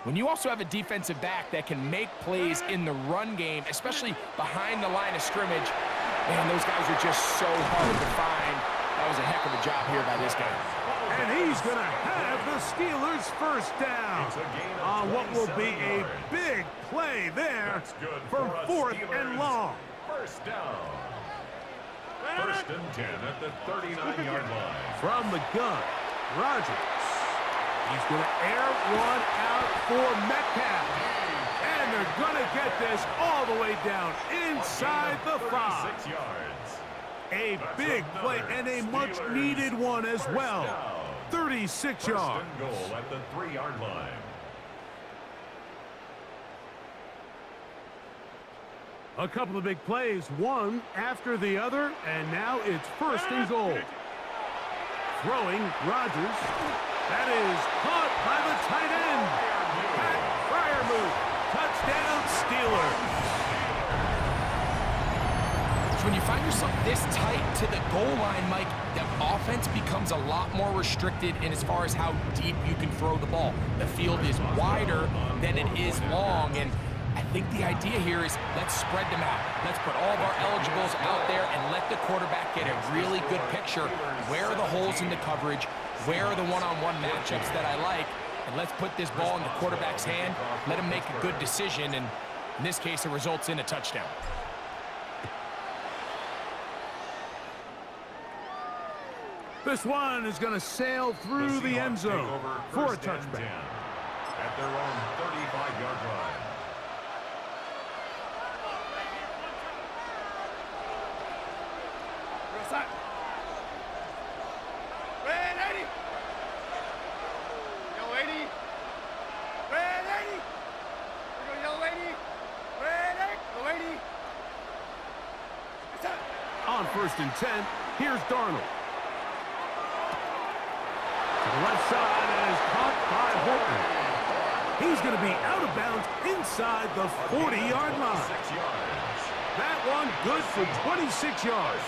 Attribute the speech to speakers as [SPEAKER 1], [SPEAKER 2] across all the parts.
[SPEAKER 1] When you also have a defensive back that can make plays in the run game, especially behind the line of scrimmage, man, those guys are just so hard to find. That was a heck of a job here by this guy.
[SPEAKER 2] And he's going to have the Steelers first down on what will be a big play there for 4th and long.
[SPEAKER 3] First down. First and 10 at the 39-yard line.
[SPEAKER 2] From the gun, Rodgers. He's going to air one out for Metcalf. And they're going to get this all the way down inside the 5.
[SPEAKER 3] 36 yards.
[SPEAKER 2] A big play and a much-needed one as well. 36 yards.
[SPEAKER 3] First and goal at the 3-yard line.
[SPEAKER 2] A couple of big plays, one after the other, and now it's 1st and goal. Throwing, Rodgers. That is caught by the tight end. Pat Fryermuth. Touchdown, Steelers.
[SPEAKER 1] So when you find yourself this tight to the goal line, Mike, the offense becomes a lot more restricted in as far as how deep you can throw the ball. The field is wider than it is long, and I think the idea here is let's spread them out. Let's put all of our eligibles out there and let the quarterback get a really good picture. Where are the holes in the coverage? Where are the one-on-one matchups that I like? And let's put this ball in the quarterback's hand. Let him make a good decision, and in this case, it results in a touchdown.
[SPEAKER 2] This one is going to sail through the end zone for a touchback.
[SPEAKER 3] At their own 35-yard line.
[SPEAKER 2] On 1st and 10, here's Darnold. To the left side and is caught by Horton. He's going to be out of bounds inside the 40-yard line. That one good for 26 yards.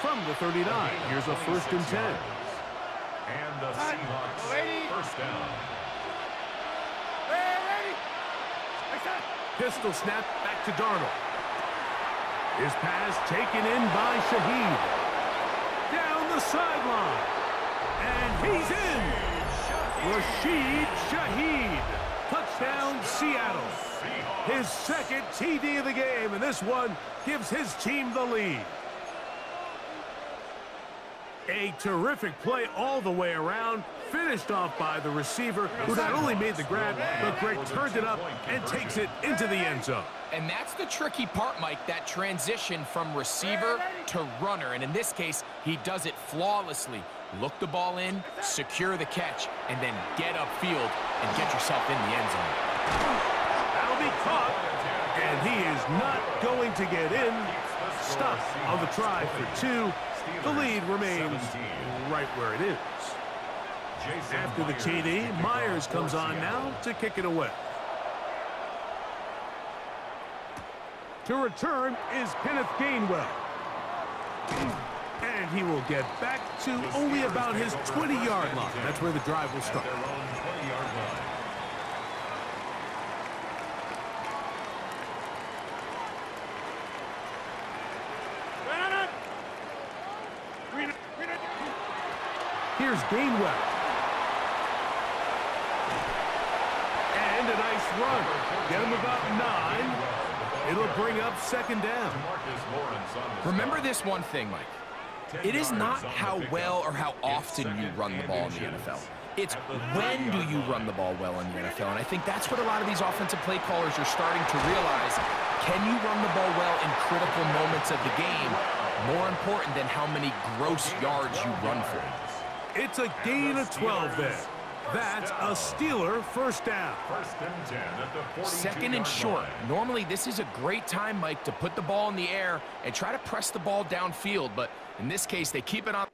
[SPEAKER 2] From the 39, here's a 1st and 10.
[SPEAKER 3] And the Seahawks first down.
[SPEAKER 2] Pistol snap back to Darnold. His pass taken in by Shaheed. Down the sideline. And he's in. Rashid Shaheed. Touchdown, Seattle. His 2nd TD of the game, and this one gives his team the lead. A terrific play all the way around, finished off by the receiver, who not only made the grab, but Greg turned it up and takes it into the end zone.
[SPEAKER 1] And that's the tricky part, Mike, that transition from receiver to runner. And in this case, he does it flawlessly. Look the ball in, secure the catch, and then get upfield and get yourself in the end zone.
[SPEAKER 2] That'll be caught, and he is not going to get in. Stuck on the try for 2. The lead remains right where it is. After the TD, Myers comes on now to kick it away. To return is Kenneth Gainwell. And he will get back to only about his 20-yard line. That's where the drive will start. Here's Gainwell. And a nice run. Get him about 9. It'll bring up 2nd down.
[SPEAKER 1] Remember this one thing, Mike. It is not how well or how often you run the ball in the NFL. It's when do you run the ball well in the NFL. And I think that's what a lot of these offensive play callers are starting to realize. Can you run the ball well in critical moments of the game? More important than how many gross yards you run for.
[SPEAKER 2] It's a gain of 12 there. That's a Steeler first down.
[SPEAKER 1] 2nd and short. Normally, this is a great time, Mike, to put the ball in the air and try to press the ball downfield. But in this case, they keep it on.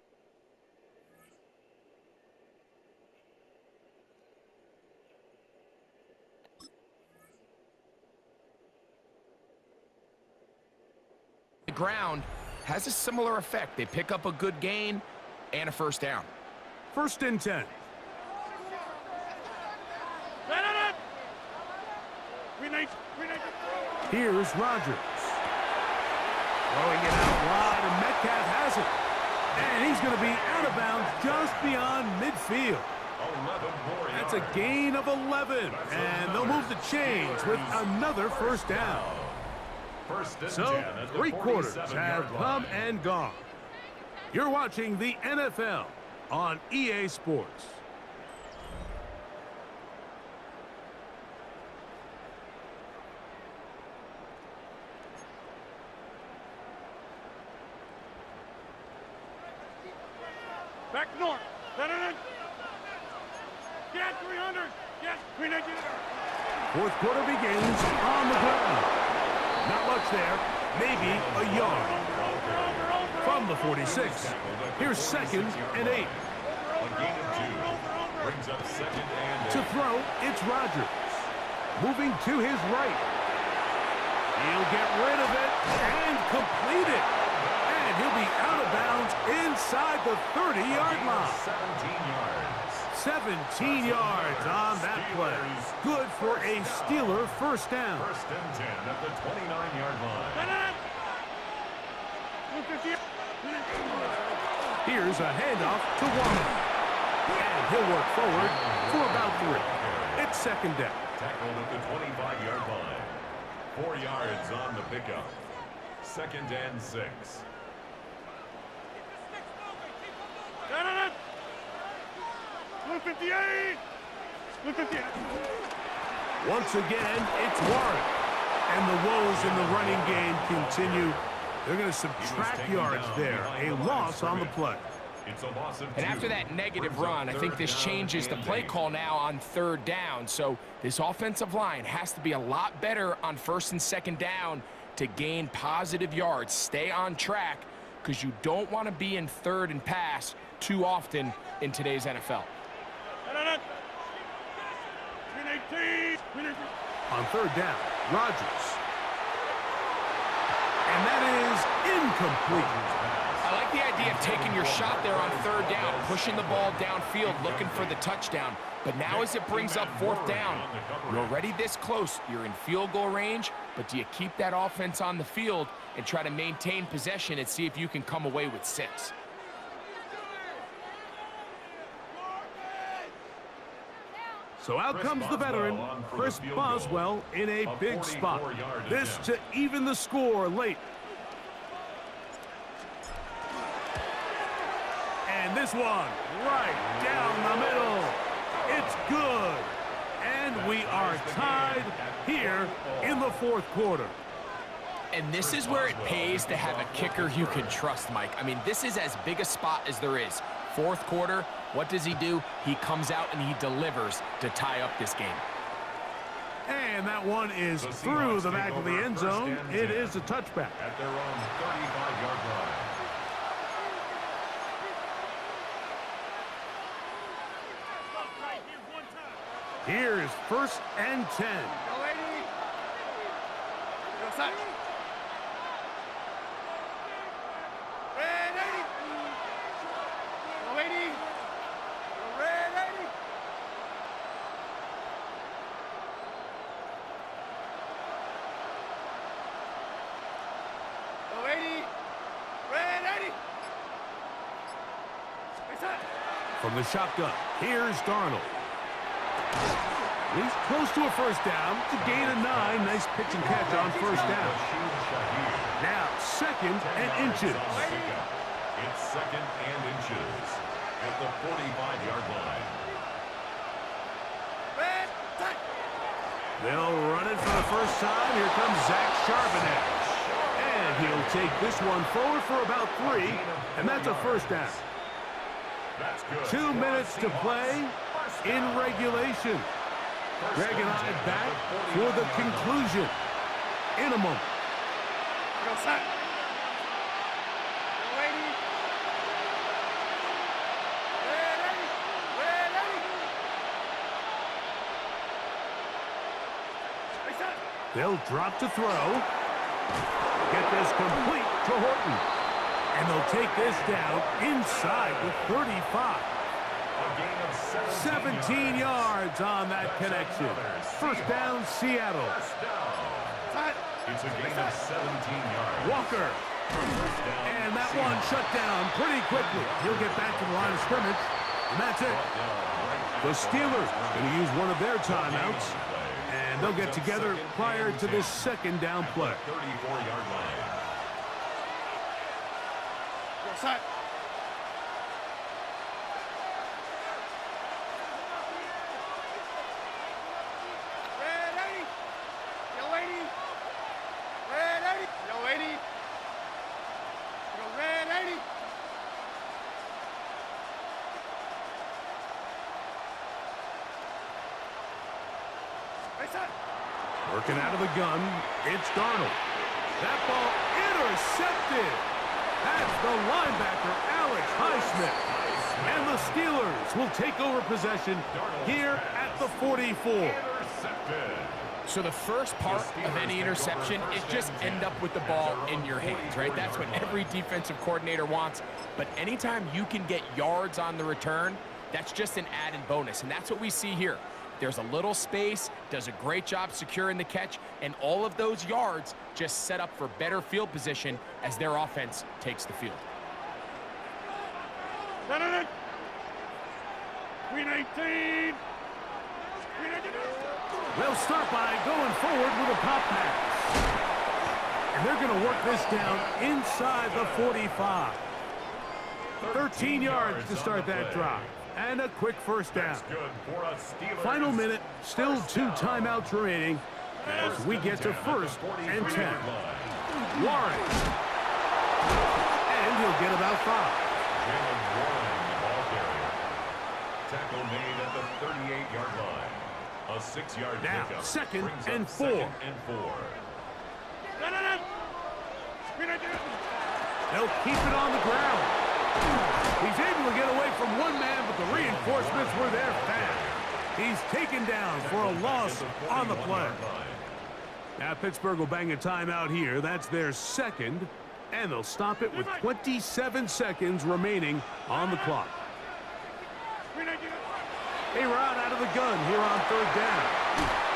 [SPEAKER 1] The ground has a similar effect. They pick up a good gain and a first down.
[SPEAKER 2] 1st and 10. Here's Rodgers. Throwing it out wide, and Metcalf has it. And he's going to be out of bounds just beyond midfield. That's a gain of 11. And they'll move the chains with another first down. So, 3 quarters have come and gone. You're watching the NFL on EA Sports.
[SPEAKER 4] Back north. Get 300. Get 300.
[SPEAKER 2] Fourth quarter begins on the ground. Not much there. Maybe a yard. From the 46. Here's 2nd and 8. To throw, it's Rodgers. Moving to his right. He'll get rid of it and complete it. And he'll be out of bounds inside the 30-yard line. 17 yards on that play. Good for a Steeler first down.
[SPEAKER 3] 1st and 10 at the 29-yard line.
[SPEAKER 2] Here's a handoff to Warner. And he'll work forward for about 3. It's 2nd down.
[SPEAKER 3] Tackled at the 25-yard line. 4 yards on the pickup. 2nd and 6.
[SPEAKER 2] Once again, it's Warren. And the woes in the running game continue. They're going to subtract yards there. A loss on the play.
[SPEAKER 3] It's a loss of 2.
[SPEAKER 1] And after that negative run, I think this changes the play call now on 3rd down. So this offensive line has to be a lot better on 1st and 2nd down to gain positive yards. Stay on track because you don't want to be in 3rd and pass too often in today's NFL.
[SPEAKER 2] On 3rd down, Rodgers. And that is incomplete.
[SPEAKER 1] I like the idea of taking your shot there on 3rd down, pushing the ball downfield, looking for the touchdown. But now as it brings up 4th down, you're already this close. You're in field goal range, but do you keep that offense on the field and try to maintain possession and see if you can come away with 6?
[SPEAKER 2] So out comes the veteran, Chris Boswell, in a big spot. This to even the score late. And this one right down the middle. It's good. And we are tied here in the 4th quarter.
[SPEAKER 1] And this is where it pays to have a kicker you can trust, Mike. I mean, this is as big a spot as there is. 4th quarter, what does he do? He comes out and he delivers to tie up this game.
[SPEAKER 2] And that one is through the back of the end zone. It is a touchback.
[SPEAKER 3] At their own 35-yard line.
[SPEAKER 2] Here's 1st and 10. From the shotgun, here's Darnold. He's close to a first down. It's a gain of 9. Nice pitch and catch on 1st down. Now 2nd and inches.
[SPEAKER 3] It's 2nd and inches at the 45-yard line.
[SPEAKER 2] They'll run it for the first time. Here comes Zach Charbonnet. And he'll take this one forward for about 3. And that's a first down. 2 minutes to play in regulation. Dragging on it back for the conclusion in a moment. They'll drop to throw. Get this complete to Horton. And they'll take this down inside the 35.
[SPEAKER 3] A gain of
[SPEAKER 2] 17 yards on that connection. First down, Seattle.
[SPEAKER 3] First down. It's a gain of 17 yards.
[SPEAKER 2] Walker. And that one shut down pretty quickly. He'll get back to the line of scrimmage, and that's it. The Steelers going to use one of their timeouts, and they'll get together prior to this second down play.
[SPEAKER 3] 34-yard line.
[SPEAKER 4] Side. Red 80. Yellow 80. Red 80. Yellow 80. Go red 80. Right side.
[SPEAKER 2] Working out of the gun, it's Darnold. That ball intercepted. That's the linebacker, Alex Highsmith. And the Steelers will take over possession here at the 44.
[SPEAKER 3] Intercepted.
[SPEAKER 1] So the first part of any interception is just end up with the ball in your hands, right? That's what every defensive coordinator wants. But anytime you can get yards on the return, that's just an added bonus. And that's what we see here. There's a little space, does a great job securing the catch, and all of those yards just set up for better field position as their offense takes the field.
[SPEAKER 4] Green 18.
[SPEAKER 2] They'll start by going forward with a pop pass. And they're going to work this down inside the 45. 13 yards to start that drive. And a quick first down.
[SPEAKER 3] Good for a Steelers.
[SPEAKER 2] Final minute, still 2 timeouts remaining as we get to first and 10. Warren. And he'll get about 5.
[SPEAKER 3] Jalen Warren, the ball carrier. Tackle made at the 38-yard line. A 6-yard
[SPEAKER 2] Now,
[SPEAKER 3] pickup.
[SPEAKER 2] second
[SPEAKER 3] Brings
[SPEAKER 2] and
[SPEAKER 3] up
[SPEAKER 2] 4.
[SPEAKER 3] Second and 4.
[SPEAKER 4] Green 18.
[SPEAKER 2] They'll keep it on the ground. He's able to get away from one man, but the reinforcements were there fast. He's taken down for a loss on the play. Now Pittsburgh will bang a timeout here. That's their second, and they'll stop it with 27 seconds remaining on the clock.
[SPEAKER 4] Green 18.
[SPEAKER 2] A-Rod out of the gun here on third down.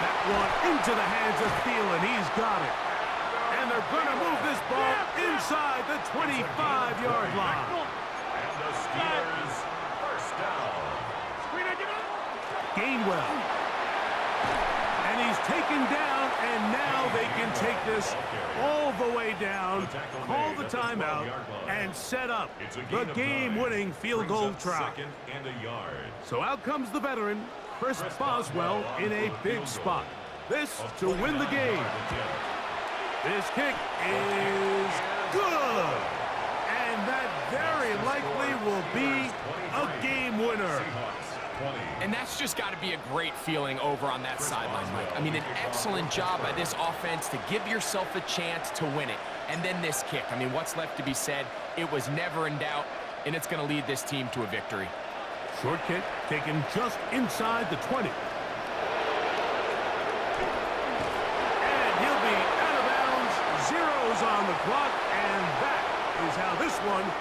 [SPEAKER 2] That one into the hands of Thielen. He's got it. And they're going to move this ball inside the 25-yard line.
[SPEAKER 3] And the Steelers first down.
[SPEAKER 4] Green 18.
[SPEAKER 2] Gainwell. And he's taken down, and now they can take this all the way down, call the timeout, and set up the game-winning field goal try.
[SPEAKER 3] Second and a yard.
[SPEAKER 2] So out comes the veteran, Chris Boswell, in a big spot. This to win the game. This kick is good. And that very likely will be a game winner.
[SPEAKER 1] And that's just got to be a great feeling over on that sideline, Mike. I mean, an excellent job by this offense to give yourself a chance to win it. And then this kick. I mean, what's left to be said? It was never in doubt, and it's going to lead this team to a victory.
[SPEAKER 2] Short kick taken just inside the 20. And he'll be out of bounds. Zeros on the clock, and that is how this one